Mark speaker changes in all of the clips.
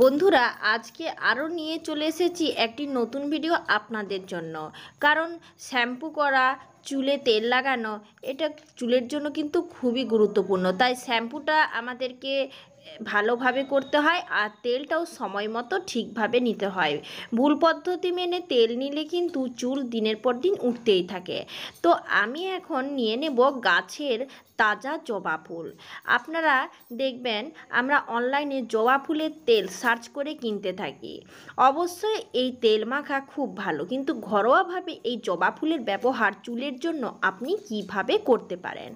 Speaker 1: বন্ধুরা আজকে আরও নিয়ে চলে এসেছি একটি নতুন ভিডিও আপনাদের জন্য। কারণ শ্যাম্পু করা, চুলে তেল লাগানো এটা চুলের জন্য কিন্তু খুবই গুরুত্বপূর্ণ। তাই শ্যাম্পুটা আমাদেরকে ভালোভাবে করতে হয় আর তেলটাও সময় মতো ঠিকভাবে নিতে হয়। ভুল পদ্ধতি মেনে তেল নিলে কিন্তু চুল দিনের পর দিন উঠতেই থাকে। তো আমি এখন নিয়ে নেব গাছের তাজা জবা ফুল। আপনারা দেখবেন আমরা অনলাইনে জবা ফুলের তেল সার্চ করে কিনতে থাকি। অবশ্যই এই তেল মাখা খুব ভালো, কিন্তু ঘরোয়াভাবে এই জবা ফুলের ব্যবহার চুলের জন্য আপনি কিভাবে করতে পারেন।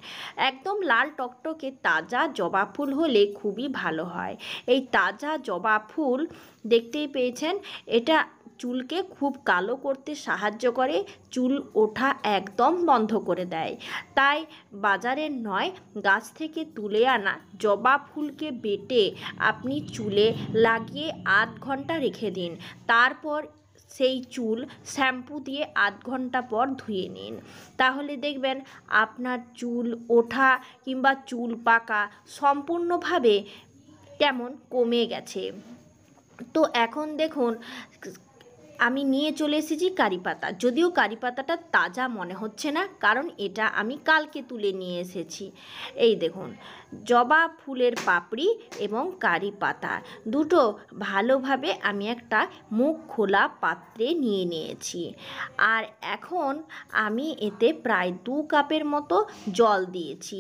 Speaker 1: একদম লাল টকটকে তাজা জবা ফুল হলে খুবই ভালো হয়। এই তাজা জবা ফুল দেখতেই পেয়েছেন, এটা চুলকে খুব কালো করতে সাহায্য করে, চুল ওঠা একদম বন্ধ করে দেয়। তাই বাজারের নয়, গাছ থেকে তুলে আনা জবা ফুলকে বেটে আপনি চুলে লাগিয়ে আধ ঘন্টা রেখে দিন। তারপর সেই চুল শ্যাম্পু দিয়ে আধ ঘন্টা পর ধুয়ে নিন। তাহলে দেখবেন আপনার চুল ওঠা কিংবা চুল পাকা সম্পূর্ণভাবে কেমন কমে গেছে। তো এখন দেখুন আমি নিয়ে চলে এসেছি কারি পাতা। যদিও কারি পাতাটা তাজা মনে হচ্ছে না, কারণ এটা আমি কালকে তুলে নিয়ে এসেছি। এই দেখুন, জবা ফুলের পাপড়ি এবং কারি পাতা দুটো ভালোভাবে আমি একটা মুখ খোলা পাত্রে নিয়ে নিয়েছি। আর এখন আমি এতে প্রায় 2 কাপের মতো জল দিয়েছি।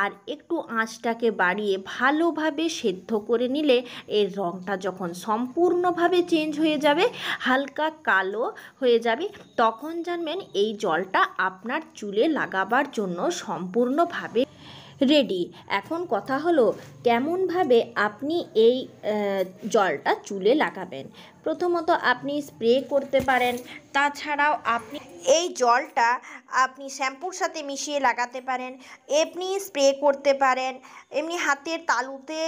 Speaker 1: আর একটু আঁচটাকে বাড়িয়ে ভালোভাবে সেদ্ধ করে নিলে এর রঙটা যখন সম্পূর্ণভাবে চেঞ্জ হয়ে যাবে, হালকা কালো হয়ে যাবে, তখন জানবেন এই জলটা আপনার চুলে লাগাবার জন্য সম্পূর্ণভাবে রেডি। এখন কথা হলো কেমনভাবে আপনি এই জলটা চুলে লাগাবেন। প্রথমত আপনি স্প্রে করতে পারেন, তাছাড়াও আপনি এই জলটা আপনি শ্যাম্পুর সাথে মিশিয়ে লাগাতে পারেন, এমনি স্প্রে করতে পারেন, এমনি হাতের তালুতে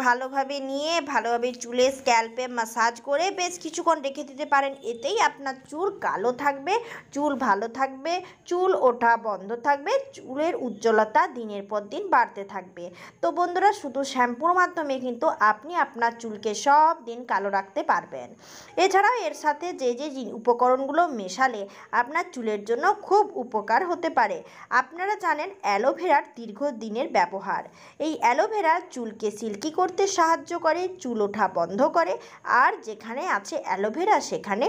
Speaker 1: ভালোভাবে নিয়ে ভালোভাবে চুলে স্ক্যাল্পে ম্যাসাজ করে বেশ কিছুক্ষণ রেখে দিতে পারেন। এতেই আপনার চুল কালো থাকবে, চুল ভালো থাকবে, চুল ওঠা বন্ধ থাকবে, চুলের উজ্জ্বলতা দিনের পর দিন বাড়তে থাকবে। তো বন্ধুরা, শুধু শ্যাম্পুর মাধ্যমে কিন্তু আপনি আপনার চুলকে সব দিন কালো রাখতে পারবেন। এছাড়াও এর সাথে যে উপকরণগুলো মেশালে আপনার চুলের জন্য খুব উপকার হতে পারে। আপনারা জানেন অ্যালোভেরার দীর্ঘদিনের ব্যবহার। এই অ্যালোভেরা চুলকে সিল্কি করতে সাহায্য করে, চুল ওঠা বন্ধ করে। আর যেখানে আছে অ্যালোভেরা সেখানে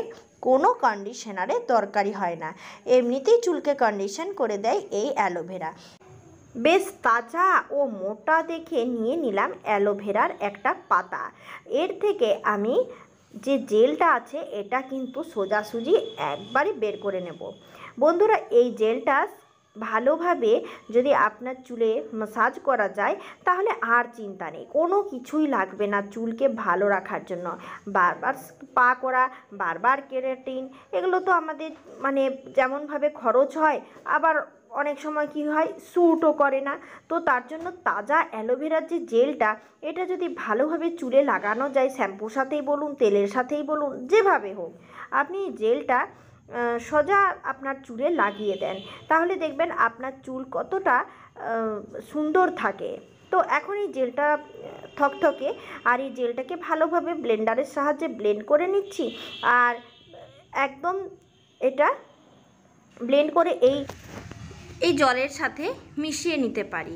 Speaker 1: কোনো কন্ডিশনারের দরকারই হয় না, এমনিতেই চুলকে কন্ডিশন করে দেয় এই অ্যালোভেরা। বেশ তাজা ও মোটা দেখে নিয়ে নিলাম অ্যালোভেরার একটা পাতা। এর থেকে আমি যে জেলটা আছে এটা কিন্তু সোজাসুজি একবারই বের করে নেব। বন্ধুরা, এই জেলটা ভালোভাবে যদি আপনার চুলে ম্যাসাজ করা যায় তাহলে আর চিন্তা নেই, কোনো কিছুই লাগবে না চুলকে ভালো রাখার জন্য। বারবার স্পা করা, বারবার কেরাটিন, এগুলো তো আমাদের যেমনভাবে খরচ হয়, আবার অনেক সময় কি হয় স্যুটও করে না। তো তার জন্য তাজা অ্যালোভেরার যে জেলটা, এটা যদি ভালোভাবে চুলে লাগানো যায়, শ্যাম্পুর সাথেই বলুন, তেলের সাথেই বলুন, যেভাবে হোক, আপনি জেলটা সোজা আপনার চুলে লাগিয়ে দেন, তাহলে দেখবেন আপনার চুল কতটা সুন্দর থাকে। তো এখন এই জেলটা থকথকে, আর এই জেলটাকে ভালোভাবে ব্লেন্ডারের সাহায্যে ব্লেন্ড করে নিচ্ছি। আর একদম এটা ব্লেন্ড করে এই জলের সাথে মিশিয়ে নিতে পারি।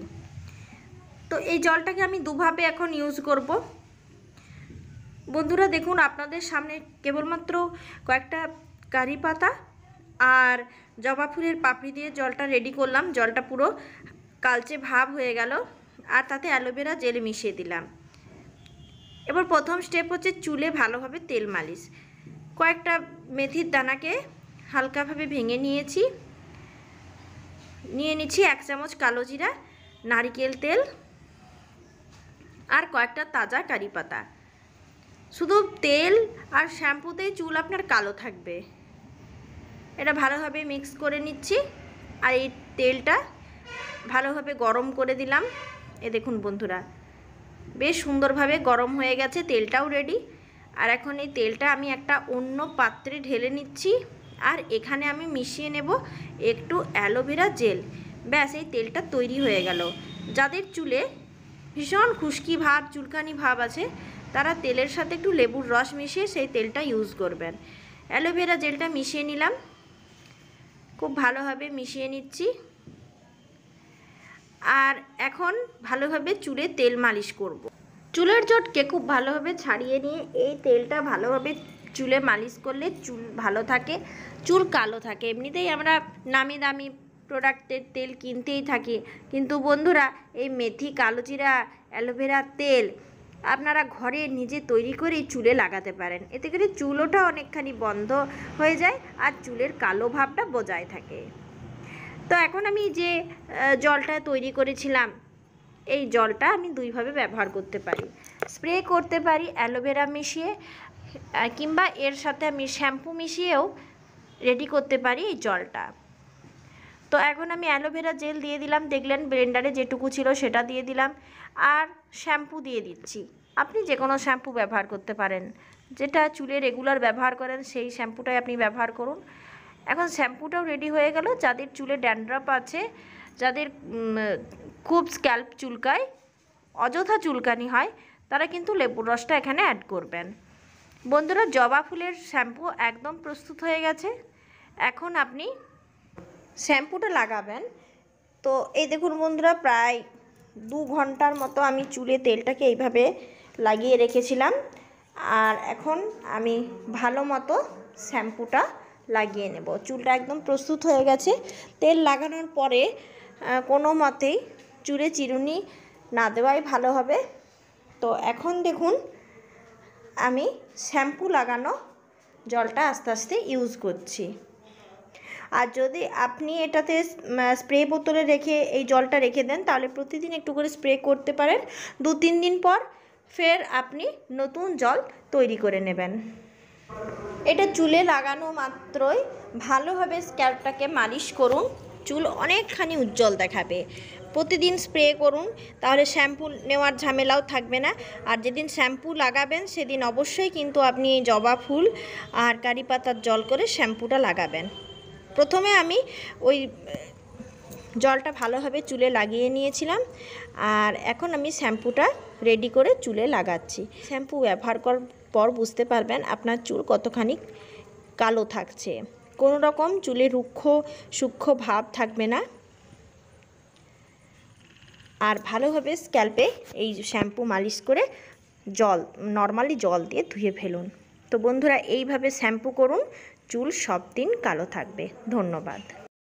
Speaker 1: তো এই জলটাকে আমি দুভাবে এখন ইউজ করব। বন্ধুরা দেখুন, আপনাদের সামনে কেবলমাত্র কয়েকটা কারি পাতা আর জবা ফুলের পাপড়ি দিয়ে জলটা রেডি করলাম। জলটা পুরো কালচে ভাব হয়ে গেল, আর তাতে অ্যালোভেরা জেল মিশিয়ে দিলাম। এবার প্রথম স্টেপ হচ্ছে চুলে ভালোভাবে তেল মালিশ। কয়েকটা মেথির দানাকে হালকাভাবে ভেঙে নিয়েছি। নিয়ে নিচ্ছি 1 চামচ কালো জিরা, নারকেল তেল আর কয়েকটা তাজা কারি পাতা। শুধু তেল আর শ্যাম্পুতেই চুল আপনার কালো থাকবে। এটা ভালোভাবে মিক্স করে নিচ্ছি। আর এই তেলটা ভালোভাবে গরম করে দিলাম। এ দেখুন বন্ধুরা, বেশ সুন্দরভাবে গরম হয়ে গেছে, তেলটাও রেডি। আর এখন এই তেলটা আমি একটা অন্য পাত্রে ঢেলে নিচ্ছি। আর এখানে আমি মিশিয়ে নেব একটু অ্যালোভেরা জেল। ব্যাস, এই তেলটা তৈরি হয়ে গেল। যাদের চুলে ভীষণ খুশকি ভাব, চুলকানি ভাব আছে, তারা তেলের সাথে একটু লেবুর রস মিশিয়ে সেই তেলটা ইউজ করবেন। অ্যালোভেরা জেলটা মিশিয়ে নিলাম, খুব ভালোভাবে মিশিয়ে নিচ্ছি। আর এখন ভালোভাবে চুলে তেল মালিশ করব। চুলের জটকে খুব ভালোভাবে ছাড়িয়ে নিয়ে এই তেলটা ভালোভাবে চুলে মালিশ করলে চুল ভালো থাকে, চুল কালো থাকে। এমনিতেই আমরা নামি দামি প্রোডাক্টের তেল কিনতেই থাকি, কিন্তু বন্ধুরা এই মেথি, কালোজিরা, অ্যালোভেরা তেল আপনারা ঘরে নিজে তৈরি করেই চুলে লাগাতে পারেন। এতে করে চুলটা অনেকখানি বন্ধ হয়ে যায় আর চুলের কালো ভাবটা বজায় থাকে। তো এখন আমি যে জলটা তৈরি করেছিলাম, এই জলটা আমি দুইভাবে ব্যবহার করতে পারি। স্প্রে করতে পারি অ্যালোভেরা মিশিয়ে, কিংবা এর সাথে আমি শ্যাম্পু মিশিয়েও রেডি করতে পারি এই জলটা। তো এখন আমি অ্যালোভেরা জেল দিয়ে দিলাম, দেখলেন ব্লেন্ডারে যেটুকু ছিল সেটা দিয়ে দিলাম। আর শ্যাম্পু দিয়ে দিচ্ছি, আপনি যে কোনো শ্যাম্পু ব্যবহার করতে পারেন, যেটা চুলে রেগুলার ব্যবহার করেন সেই শ্যাম্পুটাই আপনি ব্যবহার করুন। এখন শ্যাম্পুটাও রেডি হয়ে গেল। যাদের চুলে ড্যান্ড্রাফ আছে, যাদের খুব স্ক্যাল্প চুলকায়, অযথা চুলকানি হয়, তারা কিন্তু লেবুর রসটা এখানে অ্যাড করবেন। বন্ধুরা, জবা ফুলের শ্যাম্পু একদম প্রস্তুত হয়ে গেছে। এখন আপনি শ্যাম্পুটা লাগাবেন। তো এই দেখুন বন্ধুরা, প্রায় 2 ঘন্টার মতো আমি চুলে তেলটাকে এইভাবে লাগিয়ে রেখেছিলাম। আর এখন আমি ভালো মতো শ্যাম্পুটা লাগিয়ে নেব। চুলটা একদম প্রস্তুত হয়ে গেছে। তেল লাগানোর পরে কোনো মতেই চুলে চিরুনি না দেওয়াই ভালো হবে। তো এখন দেখুন আমি শ্যাম্পু লাগানো জলটা আস্তে আস্তে ইউজ করছি। আর যদি আপনি এটাতে স্প্রে বোতলে রেখে এই জলটা রেখে দেন, তাহলে প্রতিদিন একটু করে স্প্রে করতে পারেন। 2-3 দিন পর ফের আপনি নতুন জল তৈরি করে নেবেন। এটা চুলে লাগানো মাত্রই ভালোভাবে স্ক্যাল্পটাকে মালিশ করুন, চুল অনেকখানি উজ্জ্বল দেখাবে। প্রতিদিন স্প্রে করুন, তাহলে শ্যাম্পু নেওয়ার ঝামেলাও থাকবে না। আর যেদিন শ্যাম্পু লাগাবেন সেদিন অবশ্যই কিন্তু আপনি এই জবা ফুল আর কারি পাতার জল করে শ্যাম্পুটা লাগাবেন। প্রথমে আমি ওই জলটা ভালোভাবে চুলে লাগিয়ে নিয়েছিলাম, আর এখন আমি শ্যাম্পুটা রেডি করে চুলে লাগাচ্ছি। শ্যাম্পু ব্যবহার করার পর বুঝতে পারবেন আপনার চুল কতখানি কালো থাকছে, কোনো রকম চুলে রুক্ষ সূক্ষ্ম ভাব থাকবে না। আর ভালোভাবে স্ক্যাল্পে এই শ্যাম্পু মালিশ করে নর্মালি জল দিয়ে ধুয়ে ফেলুন। তো বন্ধুরা, এইভাবে শ্যাম্পু করুন, চুল সব দিন কালো থাকবে। ধন্যবাদ।